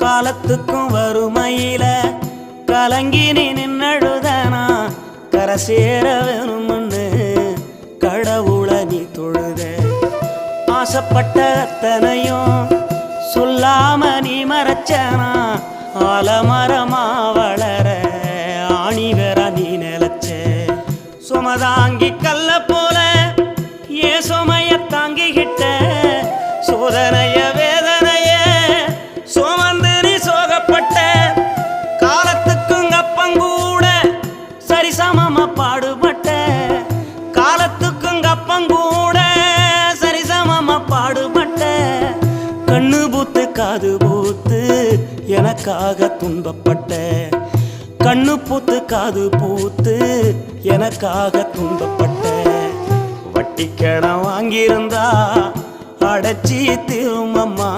காலத்துக்கும் வறுமையில கலங்கி நீ நின்னழுதனா கரை சேர வேணும்னு கடவுளை நீ தொழுத ஆசைப்பட்ட அத்தனையும் சொல்லாம நீ மறைச்சனா ஆலமரமா வளர ஆணிவர நீ நிலச்ச சுமதாங்கி கல்ல போல ஏ சுமைய தாங்கிக்கிட்ட சோதனைய வேதனைய சுமந்து நீ சோகப்பட்ட காலத்துக்கும் அப்பங்கூட சரிசமமா பாடுபட்ட காலத்துக்கும் அப்பங்கூட சரிசமமா பாடுபட்ட கண்ணு பூத்து காது பூத்து எனக்காக துன்பப்பட்ட கண்ணு பூத்து காது பூத்து எனக்காக துன்பப்பட்ட வட்டி கடன் வாங்கியிருந்தா அடைச்சி திரும்பம்மா